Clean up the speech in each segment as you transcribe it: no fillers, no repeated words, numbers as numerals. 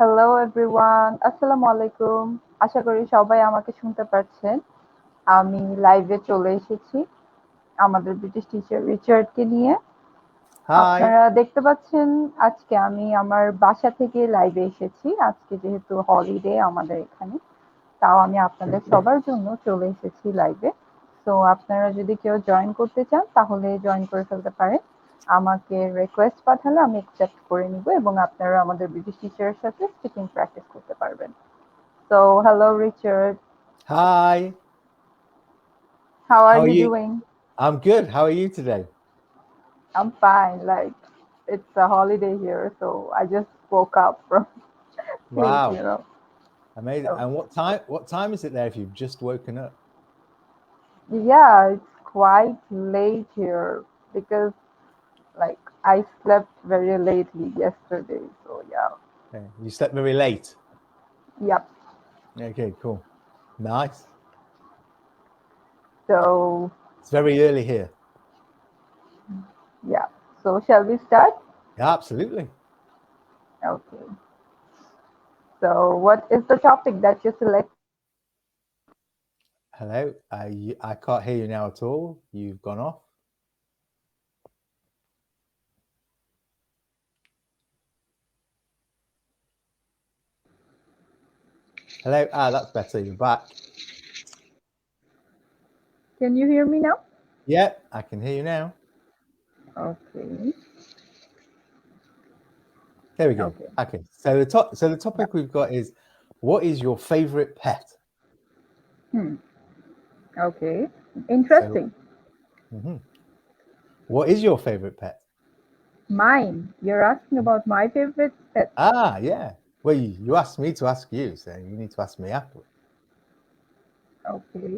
Hello everyone, আসসালামু আলাইকুম। আশা করি সবাই আমাকে শুনতে পাচ্ছেন। আমি লাইভে চলে এসেছি আমাদের ব্রিটিশ টিচার রিচার্ডকে নিয়ে। Hi. আপনারা দেখতে পাচ্ছেন আজকে আমি আমার বাসা থেকে লাইভে এসেছি। আজকে যেহেতু হলিডে আমাদের এখানে, তাও আমি আপনাদের সবার জন্য চলে এসেছি লাইভে। তো আপনারা যদি কেউ জয়েন করতে চান তাহলে জয়েন করে ফেলতে পারেন। আমাকে রিকোয়েস্ট পাঠালে আমি অ্যাকসেপ্ট করে নিব এবং আপনারা আমাদের ব্রিটিশ টিচারের সাথে স্পিকিং প্র্যাকটিস করতে পারবেন। So, hello Richard. Hi. How are How are you you? doing? I'm good. How are you today? I'm fine. Like, it's a holiday here, so I just woke up from sleep, you Wow. know. Amazing. So, And what time is it there if you've just woken up? yeah, it's quite late here because, like, I slept very lately yesterday. So, yeah. Yeah, you slept very late. Yep. Okay, cool. Nice. So, It's very early here. yeah. So, shall we start? Yeah, absolutely. Okay. So, what is the topic that you select? Hello. I can't hear you now at all. You've gone off. Hello. That's better. You're back. Can you hear me now? Yeah, I can hear you now. Okay. There we go. Okay. Okay. So the topic we've got is, what is your favorite pet? Hmm. Okay. So, Interesting. mhm. What is your favorite pet? Mine. You're asking about my favorite pet. Yeah. Well, you asked me to ask you, so you need to ask me afterwards. Okay.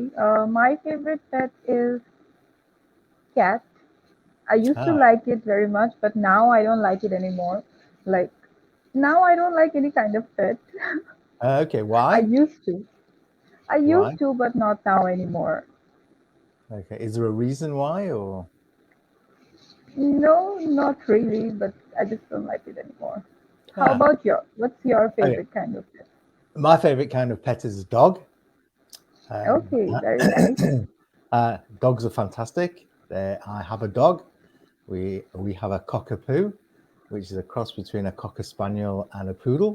My favorite pet is cat. I used to Ah, like it very much, but now I don't like it anymore. Like now I don't like any kind of pet. okay. I Why? used to. I Why? used to, but not now anymore. Okay. Is there a reason why, or? No, not really, but I just don't like it anymore. How Ah, about your? What's your okay. favorite kind of pet? My favorite kind of pet is a dog. Um, Okay, very nice. Dogs are fantastic. I have a dog. We have a cockapoo, which is a cross between a cocker spaniel and a poodle.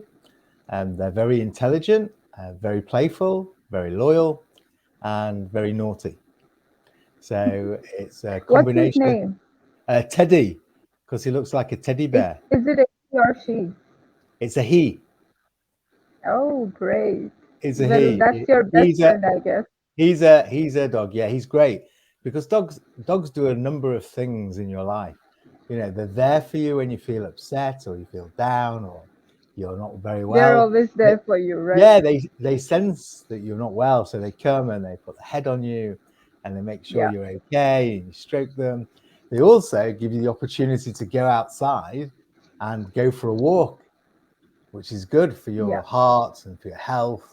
They're very intelligent, very playful, very loyal, and very naughty. So it's a What's his combination. name? Teddy, because he looks like a teddy Is bear. is it a he or she? It's a he. Oh, great. It's a Well, he. that's your best He's a friend, I guess. he's a dog. Yeah, he's great because dogs do a number of things in your life. You know, they're there for you when you feel upset or you feel down or you're not very They're well. always They- there for you, right? Yeah, they sense that you're not well, so they come and they put the head on you and they make sure Yeah. you're okay and you stroke them. They also give you the opportunity to go outside and go for a walk, which is good for Yeah. your heart and for your health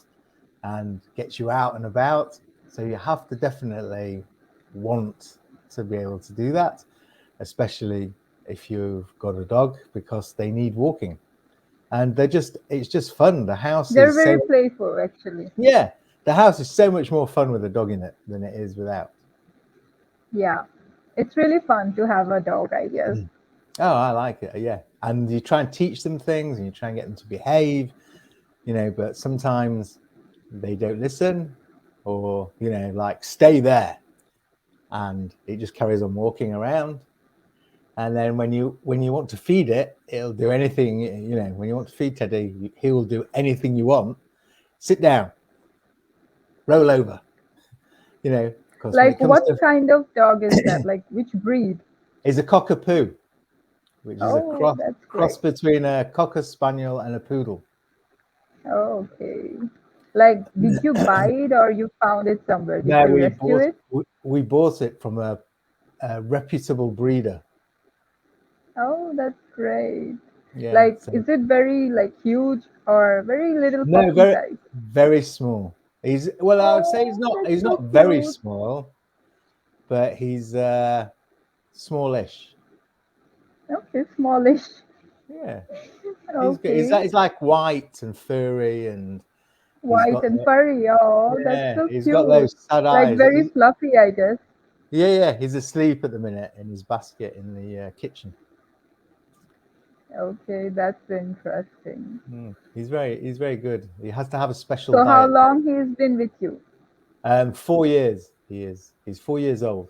and gets you out and about. So you have to definitely want to be able to do that, especially if you've got a dog, because they need walking. And it's just fun. The house They're is very so, playful, actually. yeah, the house is so much more fun with a dog in it than it is without. Yeah. It's really fun to have a dog, I guess. Oh, I like it. Yeah. And you try and teach them things and you try and get them to behave, but sometimes they don't listen or, like stay there and it just carries on walking around. And then when you want to feed it, it'll do anything, when you want to feed Teddy, he will do anything you want. Sit down, roll over, because when Like, it comes what to, kind of dog is that? Like, which breed? is a cockapoo, which is a Oh, cross that's cross great. between a cocker spaniel and a poodle. Okay. Like, did you buy it or you found it somewhere? Did No, you rescue it? we bought it from a reputable breeder. Oh, that's great. Yeah, Like, so is it very, like, huge or very little no, puppy very size? very small. I would say Oh, that's he's so not very cute. small, but he's smallish. Okay, smallish. Yeah. He's good. Okay. He's like white and furry, and he's White got and furry. Oh, that's yeah, so he's got cute. those sad Like eyes. very fluffy, I guess. Yeah, he's asleep at the minute in his basket in the kitchen. Okay, that's interesting. He's very good. He has to have a special So how diet. long he's been with you? 4 years he is. He's 4 years old.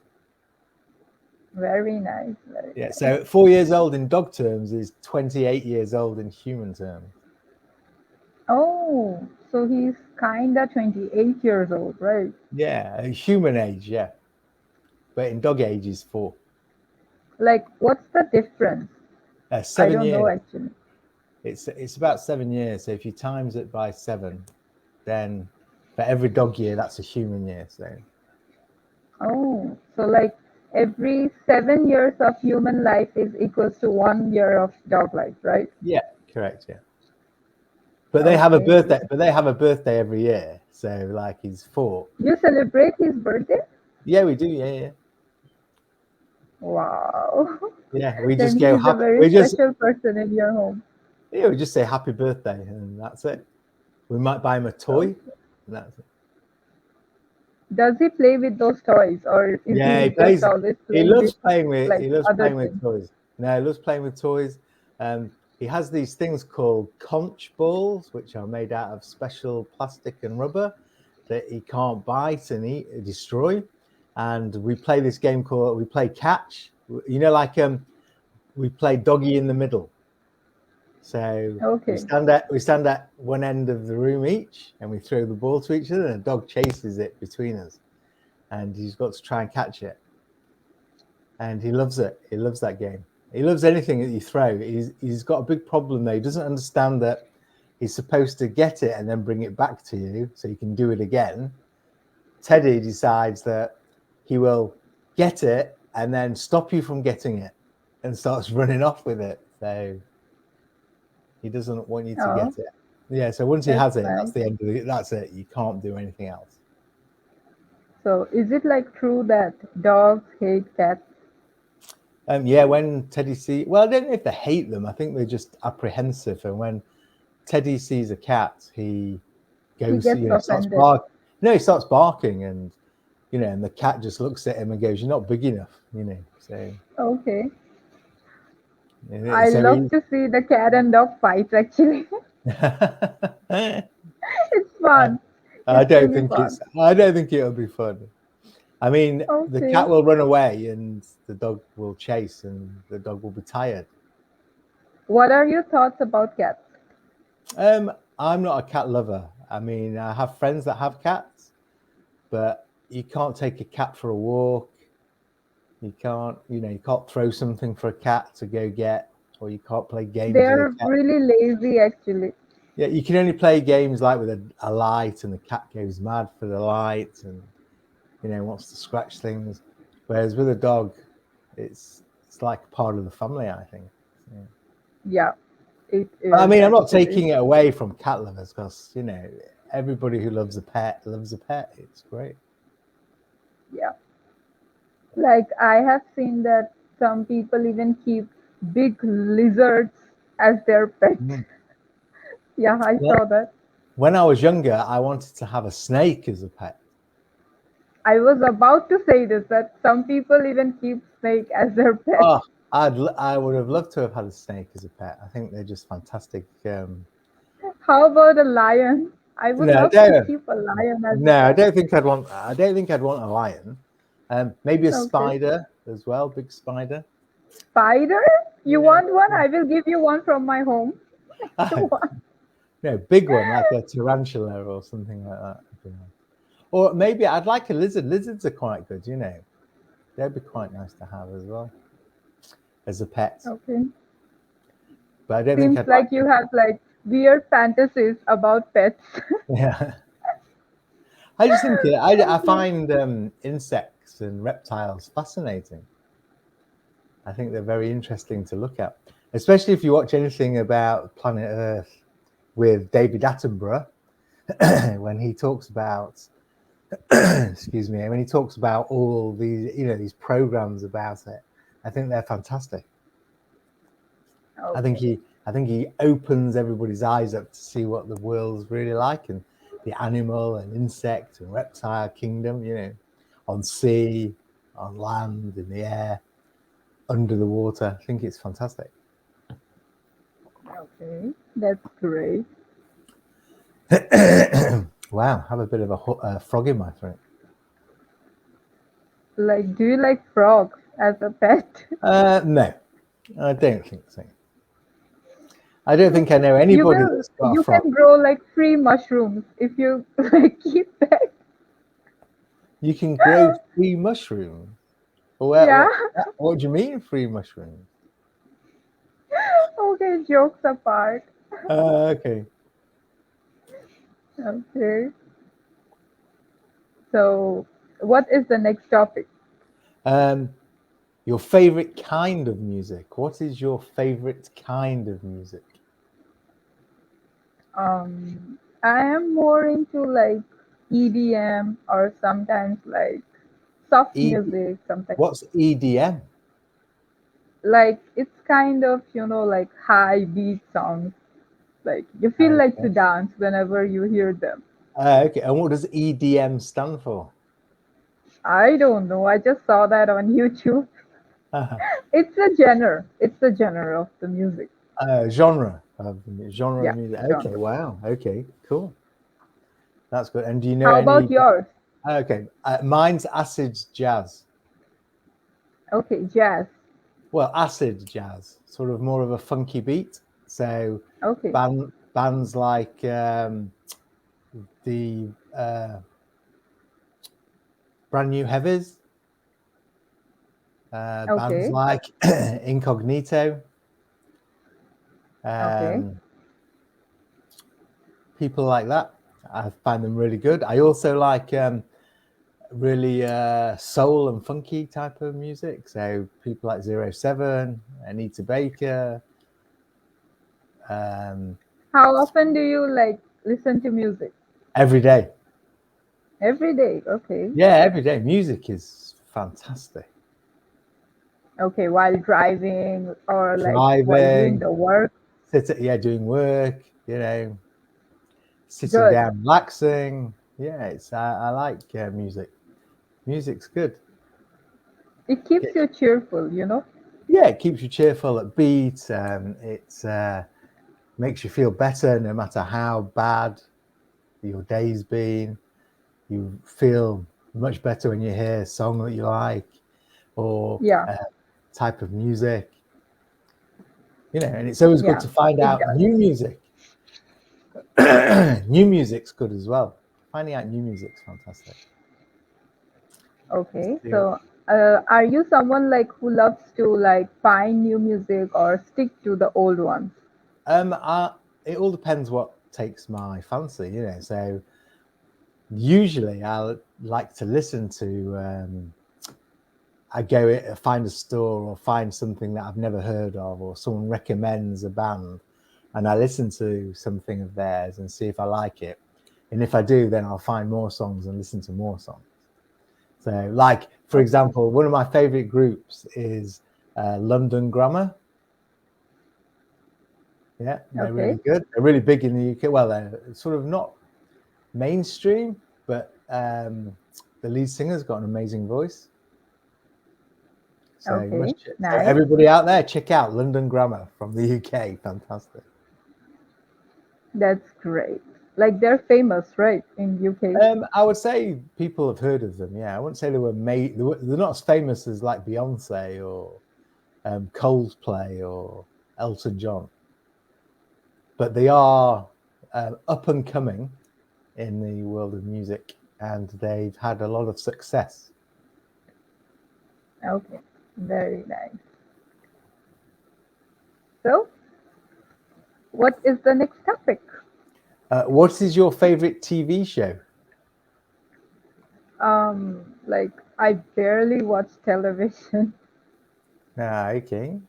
Very nice, very Yeah, nice. so 4 years old in dog terms is 28 years old in human terms. Oh, so he's kinda 28 years old, right? Yeah, human age, yeah. But in dog age is 4. Like, what's the difference? I Seven don't know years. actually. It's about 7 years. So if you times it by 7, then for every dog year, that's a human year. So Oh, so like every 7 years of human life is equals to 1 year of dog life, right? yeah, correct, yeah. But they have a Okay. birthday. But they have a birthday every year. So like he's 4. You celebrate his birthday? Yeah, we do. Yeah. Wow. Yeah, we just Then go he's a happy. very special person in your home. Yeah, we just say happy birthday, and that's it. We might buy him a toy. Okay. And that's it. Does he play with those toys or is Yeah, he he just plays. always playing with He like loves other playing with things? toys. No, he loves playing with toys. He has these things called conch balls, which are made out of special plastic and rubber that he can't bite and eat, destroy. And we play this game called we play catch. You know, like we play doggy in the middle. So Okay. we stand at one end of the room each, and we throw the ball to each other, and a dog chases it between us, and he's got to try and catch it. And he loves it. He loves that game. He loves anything that you throw. He's got a big problem though. He doesn't understand that he's supposed to get it and then bring it back to you so you can do it again. Teddy decides that he will get it and then stop you from getting it and starts running off with it. So he doesn't want you to Oh, get it. Yeah, so once he that's has it, that's nice. the end of it. That's it. You can't do anything else. So is it like true that dogs hate cats? Yeah, when Teddy sees, well, I don't know if they hate them. I think they're just apprehensive. And when Teddy sees a cat, he He goes, gets starts offended. barking. No, he starts barking, and and the cat just looks at him and goes, "You're not big enough," So, Okay. I so love to see the cat and dog fights actually. I, It's fun. I It's don't really think fun. it'll be fun. I mean, the Okay. cat will run away, and the dog will chase, and the dog will be tired. What are your thoughts about cats? I'm not a cat lover. I mean, I have friends that have cats, but you can't take a cat for a walk. You can't throw something for a cat to go get, or you can't play games with a They're cat. really lazy actually. Yeah, you can only play games like with a light, and the cat goes mad for the light, and wants to scratch things. Whereas with a dog, it's like part of the family, I think. Yeah. Yeah, it I is mean, I'm not actually. taking it away from cat lovers because everybody who loves a pet loves a pet. It's great. Yeah. Like I have seen that some people even keep big lizards as their pet. Mm. Yeah, I Well, saw that. when I was younger, I wanted to have a snake as a pet. I was about to say this that some people even keep snake as their pet. Oh, I would have loved to have had a snake as a pet. I think they're just fantastic. How about a lion? I would No, love to keep a lion as a no, pet. I don't think I'd want a lion. Maybe a Okay. spider as well, big spider. Spider? You Yeah, want one? I will give you one from my home. If you want. no, big one like a tarantula or something like that. Or maybe I'd like a lizard. Lizards are quite good, They'd be quite nice to have as well as a pet. Okay. But I don't think Seems I'd like like. you have like weird fantasies about pets. Yeah, I just think I Okay. find insects and reptiles fascinating. I think they're very interesting to look at, especially if you watch anything about planet Earth with David Attenborough when he talks about excuse me, when he talks about all these these programs about it. I think they're fantastic. I think Okay. I think he opens everybody's eyes up to see what the world's really like, and the animal and insect and reptile kingdom, you know, on sea, on land, in the air, under the water. I think it's fantastic. Okay, that's great. Wow, have a bit of a frog in my throat. Like, do you like frogs as a pet? No, I don't think so. I don't think I know anybody that's got a You frog. can grow like free mushrooms if you like keep pet. You can grow free mushrooms. Where, Yeah. what do you mean free mushrooms? Okay, jokes apart. Okay. Okay. So, what is the next topic? Um, your favorite kind of music. What is your favorite kind of music? I am more into like EDM or sometimes like soft E- music, sometimes What's EDM? like it's kind of, like high beat songs. Like you feel like to Okay. dance whenever you hear them. Okay. And what does EDM stand for? I don't know. I just saw that on YouTube. uh, It's a genre. It's a genre of the music. genre Yeah, of music. Okay. genre. Wow. Okay. Cool. That's good. And do you know How about any? yours? Okay. Mine's acid jazz. Okay, jazz. Well, acid jazz, sort of more of a funky beat. So Okay, bands like the Brand New Heavies, bands okay, like Incognito, okay, um, people like that. I find them really good. I also like really soul and funky type of music. So people like 07, Anita Baker. Um, How often do you like listen to music? every day. Every day. Okay. Yeah, every day. Music is fantastic. Okay, while driving or like while doing Driving, the work. doing work, you know, sitting Good. down, relaxing. Yeah, I like music. Music's good. It keeps It, you cheerful. yeah, it keeps you cheerful, upbeat. It makes you feel better no matter how bad your day's been. You feel much better when you hear a song that you like or Yeah, type of music. You know, and it's always good yeah, to find it out does. new music. New music's good as well. Finding out new music's fantastic. Okay, Yeah. so are you someone like who loves to like find new music or stick to the old ones? It all depends what takes my fancy, you know. So usually I like to listen to. I go find a store or find something that I've never heard of, or someone recommends a band, and I listen to something of theirs and see if I like it. And if I do, then I'll find more songs and listen to more songs. So, like for Okay, example, one of my favorite groups is London Grammar. Yeah, they're okay, really good. They're really big in the UK. Well, they're sort of not mainstream, but the lead singer's got an amazing voice. So okay, so nice. everybody out there, check out London Grammar from the UK. Fantastic. That's great. Like they're famous, right, in UK? I would say people have heard of them. Yeah, I wouldn't say they were made. They're not as famous as like Beyonce or Coldplay or Elton John, but they are up and coming in the world of music, and they've had a lot of success. Okay, very nice. So, what is the next topic? What is your favorite TV show? Like I barely watch television. Okay.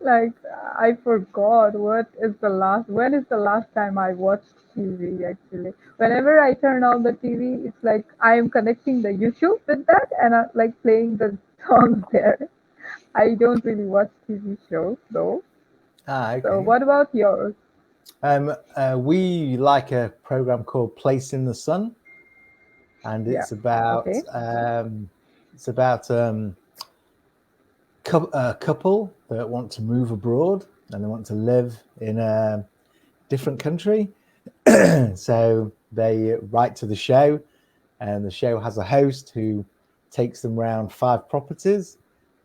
Like I forgot when is the last time I watched TV actually. Whenever I turn on the TV, it's like I am connecting the YouTube with that and like playing the songs there. I don't really watch TV shows though. So Okay. what about yours? We like a program called Place in the Sun, and Yeah. it's about Okay. it's about a couple that want to move abroad and they want to live in a different country. So they write to the show, and the show has a host who takes them around 5 properties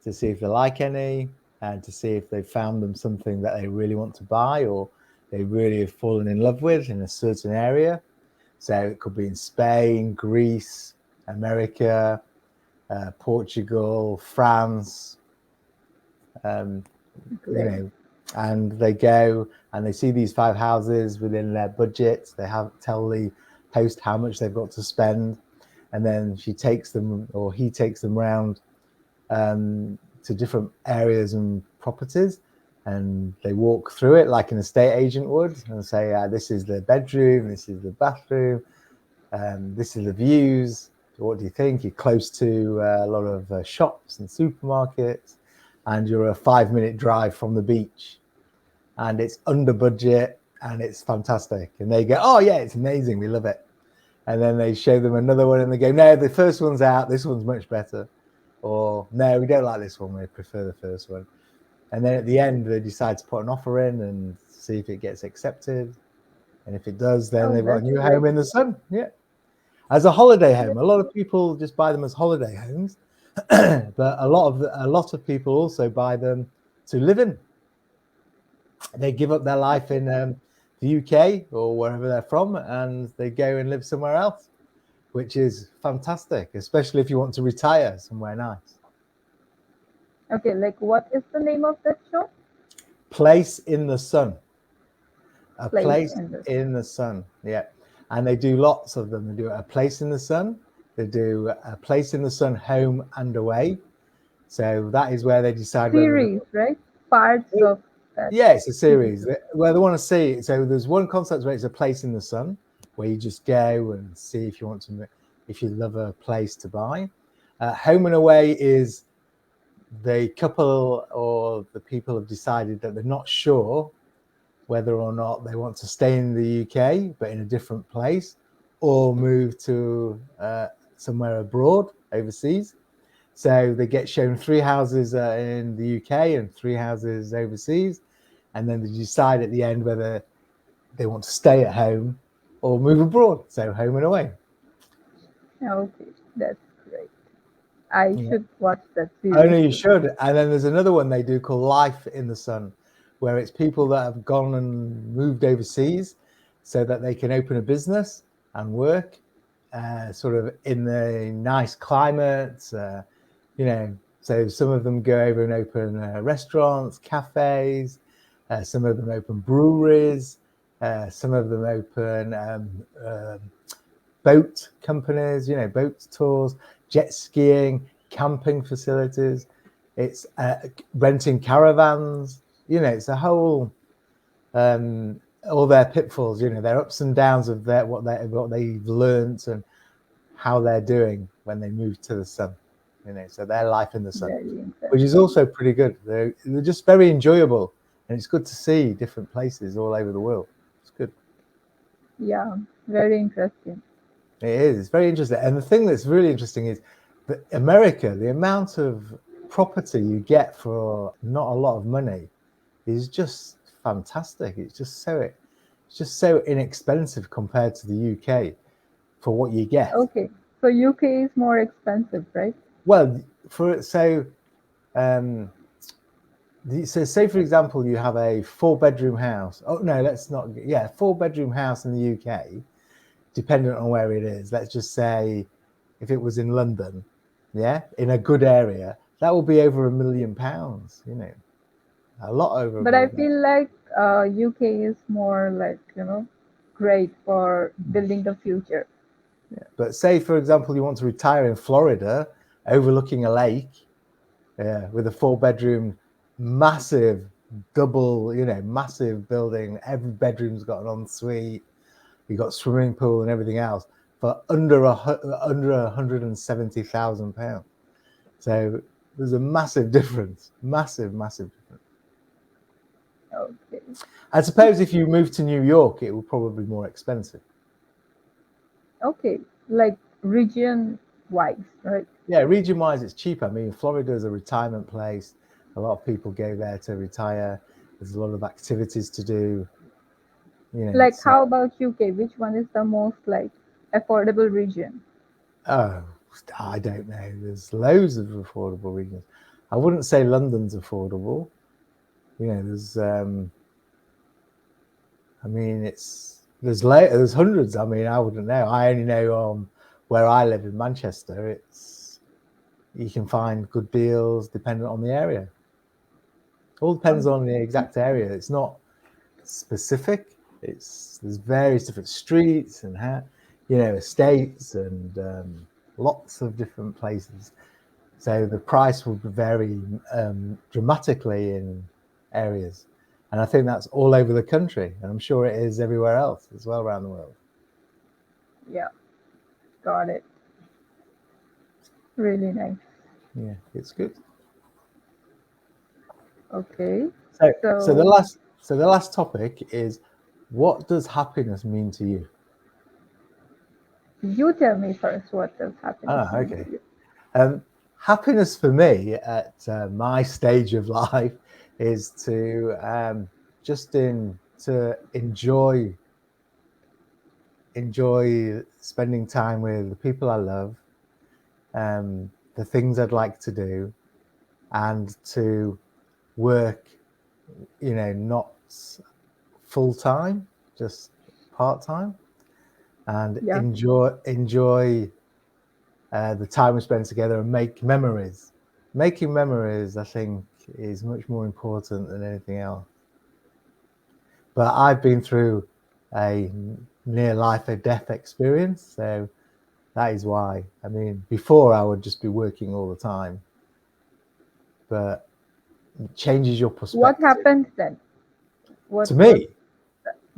to see if they like any and to see if they've found them something that they really want to buy or they really have fallen in love with in a certain area. So it could be in Spain, Greece, America, Portugal, France, um, you Great. know, and they go and they see these 5 houses within their budget. They have tell the host how much they've got to spend, and then she takes them or he takes them around to different areas and properties, and they walk through it like an estate agent would and say, this is the bedroom, this is the bathroom, this is the views. What do you think? You're close to a lot of shops and supermarkets, and you're a 5-minute drive from the beach, and it's under budget and it's fantastic. And they go, oh yeah, it's amazing, we love it. And then they show them another one and they go, no, the first one's out, this one's much better. Or no, we don't like this one, we prefer the first one. And then at the end, they decide to put an offer in and see if it gets accepted. And if it does, then Oh, they've got a that's new great. home in the sun. Yeah. As a holiday home, Yes. a lot of people just buy them as holiday homes, but a lot of people also buy them to live in. They give up their life in the UK or wherever they're from, and they go and live somewhere else, which is fantastic, especially if you want to retire somewhere nice. Okay, like what is the name of that show? Place in the Sun. A Place Place in the in the Sun. Yeah. And they do lots of them. They do A Place in the Sun. They do A Place in the Sun, Home and Away. So that is where they decide whether series, right? Parts of that yeah, it's a TV series show. where they want to see it. So there's one concept where it's A Place in the Sun, where you just go and see if you want to, if you love a place to buy. Home and Away is the couple or the people have decided that they're not sure whether or not they want to stay in the UK but in a different place or move to somewhere abroad, overseas. So they get shown 3 houses in the UK and 3 houses overseas, and then they decide at the end whether they want to stay at home or move abroad. So home and away. Okay, that's great. I Yeah. should watch that Oh series no, you too. should. And then there's another one they do called Life in the Sun, where it's people that have gone and moved overseas so that they can open a business and work sort of in the nice climate. So some of them go over and open restaurants, cafes. Some of them open breweries. Some of them open boat companies, boat tours, jet skiing, camping facilities. It's renting caravans. It's a whole all their pitfalls. Their ups and downs of what they've learned and how they're doing when they move to the sun. So their life in the sun, Very which is interesting. also pretty good. They're just very enjoyable, and it's good to see different places all over the world. It's good. Yeah, very interesting. It is. It's very interesting. And the thing that's really interesting is that America, the amount of property you get for not a lot of money is just fantastic. It's just so inexpensive compared to the UK for what you get. Okay, so UK is more expensive, right? Well, for so um so say for example you have a 4-bedroom house. Oh no, let's not. Yeah, 4-bedroom house in the UK, dependent on where it is. Let's just say if it was in London, yeah, in a good area, that will be over £1 million. A lot over a But I million. feel like UK is more like, great for building the future. Yeah. But say, for example, you want to retire in Florida, overlooking a lake, with a 4-bedroom, massive double, massive building. Every bedroom's got an ensuite. You got swimming pool and everything else for under £170,000. So there's a massive difference, massive difference. Okay. I suppose if you move to New York, it will probably be more expensive. Okay. Like region wise, right? Yeah, region-wise, it's cheap. I mean, Florida is a retirement place. A lot of people go there to retire. There's a lot of activities to do. You know, Like so how about UK? Which one is the most like affordable region? oh, I don't know. There's loads of affordable regions. I wouldn't say London's affordable. You know, I mean, there's hundreds. I mean, I wouldn't know. I only know where I live in Manchester. You can find good deals dependent on the area. All depends on the exact area. It's not specific. There's various different streets and estates and lots of different places. So the price will vary dramatically in areas, and I think that's all over the country, and I'm sure it is everywhere else as well around the world. Yeah, got it. Really nice. Yeah, it's good. Okay. So So the last topic is, what does happiness mean to you? you tell me first, what does happiness mean Okay. to you? Happiness for me at my stage of life is to enjoy spending time with the people I love, the things I'd like to do, and to work, not full time, just part time, and Yeah. enjoy the time we spend together and make memories. Making memories, I think, is much more important than anything else. But I've been through a near life or death experience, so that is why. I mean, before I would just be working all the time, but it changes your What perspective. happened then? What To was me,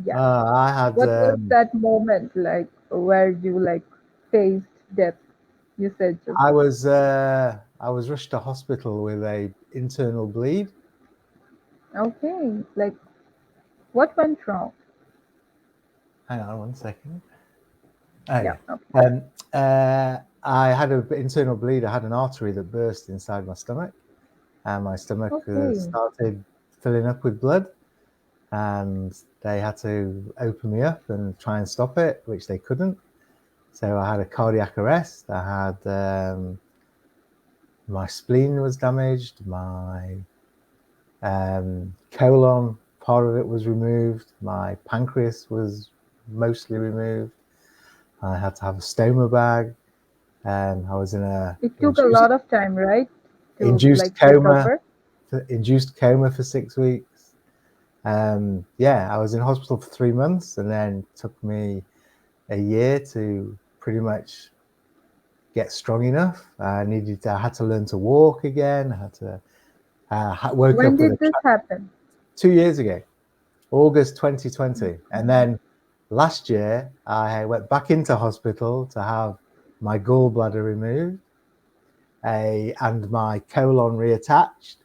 yeah? I had What was that moment like where you like faced death? You said just I was rushed to hospital with a internal bleed. okay. Like what went wrong? Hang on 1 second. Oh Yeah. yeah. Okay. I had an internal bleed. I had an artery that burst inside my stomach, and my stomach Okay. started filling up with blood. And they had to open me up and try and stop it, which they couldn't. So I had a cardiac arrest. I had my spleen was damaged. My colon, part of it was removed. My pancreas was mostly removed. I had to have a stoma bag. I was in a It took a lot of time, right, to induced like coma, recover. induced coma for 6 weeks. I was in hospital for 3 months, and then it took me a year to pretty much get strong enough. I had to learn to walk again. I had to woke When up with did this happen? 2 years ago, August 2020, and then last year I went back into hospital to have my gallbladder removed, and my colon reattached.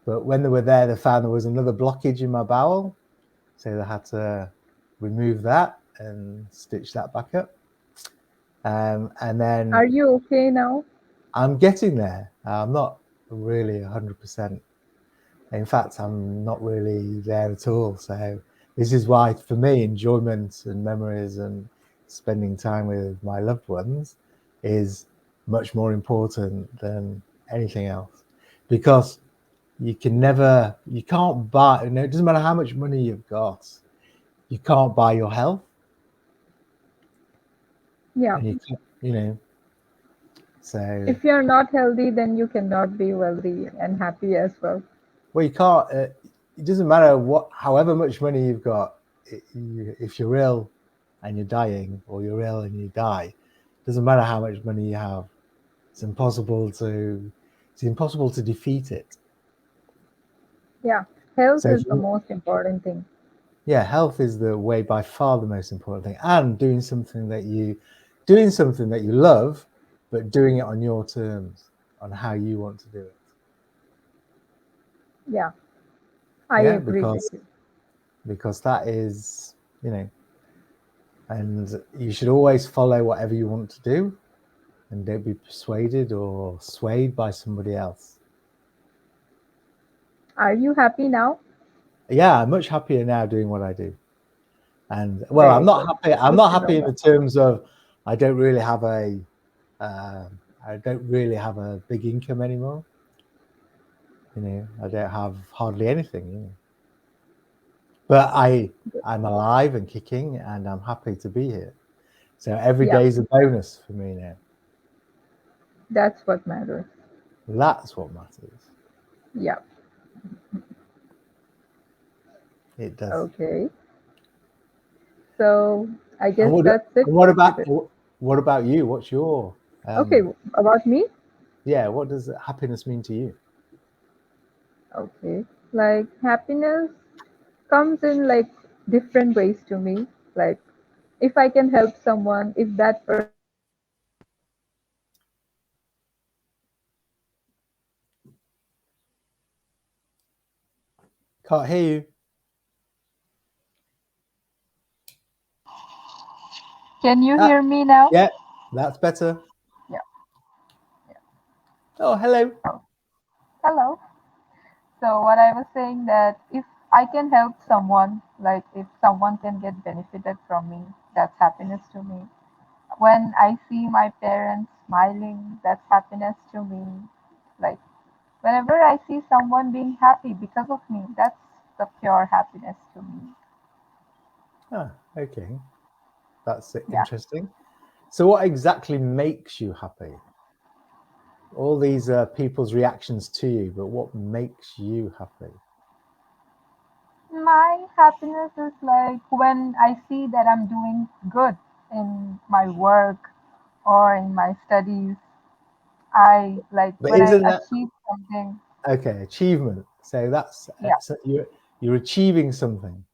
But when they were there, they found there was another blockage in my bowel, so they had to remove that and stitch that back up. And then Are you okay now? I'm getting there. I'm not really 100%. In fact, I'm not really there at all. So this is why, for me, enjoyment and memories and spending time with my loved ones is much more important than anything else, because you can't buy. It doesn't matter how much money you've got, you can't buy your health, Yeah. and so If you're not healthy, then you cannot be wealthy and happy as well. well, you can't. It doesn't matter however much money you've got. If you're ill and you're dying, or you're ill and you die, it doesn't matter how much money you have. It's impossible to defeat it. Yeah. Health So is the most important thing. yeah, health is the way by far the most important thing, and doing something that you love, but doing it on your terms, on how you want to do it. Yeah. I Yeah, agree with you. because that is, you know, and you should always follow whatever you want to do, and don't be persuaded or swayed by somebody else. Are you happy now? Yeah, I'm much happier now doing what I do. And well, I'm Very not good. happy. I'm Good not to know happy in that. the terms of I don't really have a uh, I don't really have a big income anymore. You know, I don't have hardly anything. You know, but I'm alive and kicking, and I'm happy to be here. So every Yeah, day is a bonus for me now. that's what matters. That's what matters. Yeah. It does. Okay. So I And guess that's it what for about today. what about you? What's your Okay, about me? yeah? What does happiness mean to you? Okay. Like happiness comes in like different ways to me. Like if I can help someone, if that person is happy, Can't hear you. can you Ah, hear me now? yeah, that's better. Yeah. Oh, hello. Oh, hello. So what I was saying that if I can help someone, like if someone can get benefited from me, that's happiness to me. When I see my parents smiling, that's happiness to me. Like whenever I see someone being happy because of me, that's the pure happiness to me. Ah, okay, that's Yeah. interesting. So, what exactly makes you happy? All these people's reactions to you, but what makes you happy? My happiness is like when I see that I'm doing good in my work or in my studies. I like But when I isn't that achieve something. okay? Achievement. So Yeah, so you're achieving something,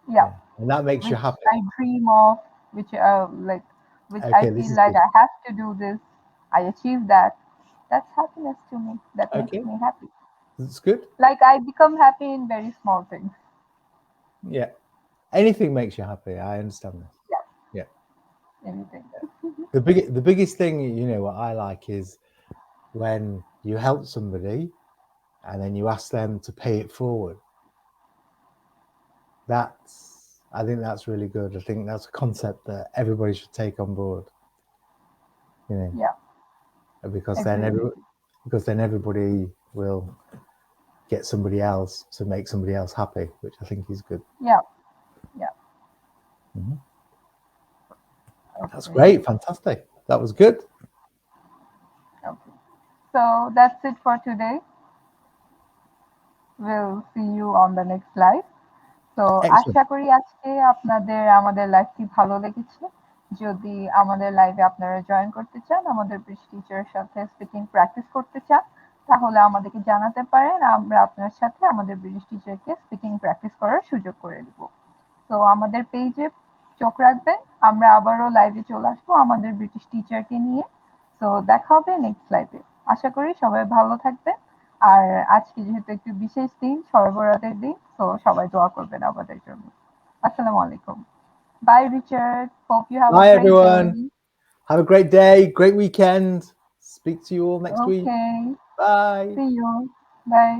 yeah, yeah, and that makes you which happy. I dream of, which like, which I Okay, this feel is like good. I have to do this. I achieve that. That's happiness to me. That makes Okay, me happy. that's good. Like I become happy in very small things. Yeah, anything makes you happy. I understand this. Yeah, Yeah, anything. the biggest thing, you know, what I like is when you help somebody and then you ask them to pay it forward. That's I think that's really good. I think that's a concept that everybody should take on board. You know, Yeah, because then agree with you. everybody will get somebody else to make somebody else happy, which I think is good. Yeah, yeah. Mhm. That's Okay, great, fantastic. That was good. okay. So that's it for today. We'll see you on the next live. তো Excellent. আশা করি আজকে আপনাদের আমাদের লাইভটি ভালো লেগেছে। যদি আমাদের লাইভে আপনারা জয়েন করতে চান, আমাদের ব্রিজ টিচারের সাথে স্পিকিং প্র্যাকটিস করতে চান, তাহলে আমাদেরকে জানাতে পারেন। আমরা আপনার সাথে আমাদের ব্রিটিশ টিচারকে স্পিকিং প্র্যাকটিস করার সুযোগ করে দিব। তো আমাদের পেজে চোখ রাখবেন। আমরা আবারও লাইভে চলে আসবো আমাদের ব্রিটিশ টিচারকে নিয়ে। তো দেখা হবে নেক্সট লাইভে। আশা করি সবাই ভালো থাকবেন। আর আজকে যেহেতু একটু বিশেষ দিন, শবে বরাতের দিন, তো সবাই দোয়া করবেন আমাদের জন্য। আসসালামু আলাইকুম। Bye Richard. Hope you have a Bye, great day. everyone. Have a great day, great weekend. Speak to you all next week. Okay, Bye. See you. By.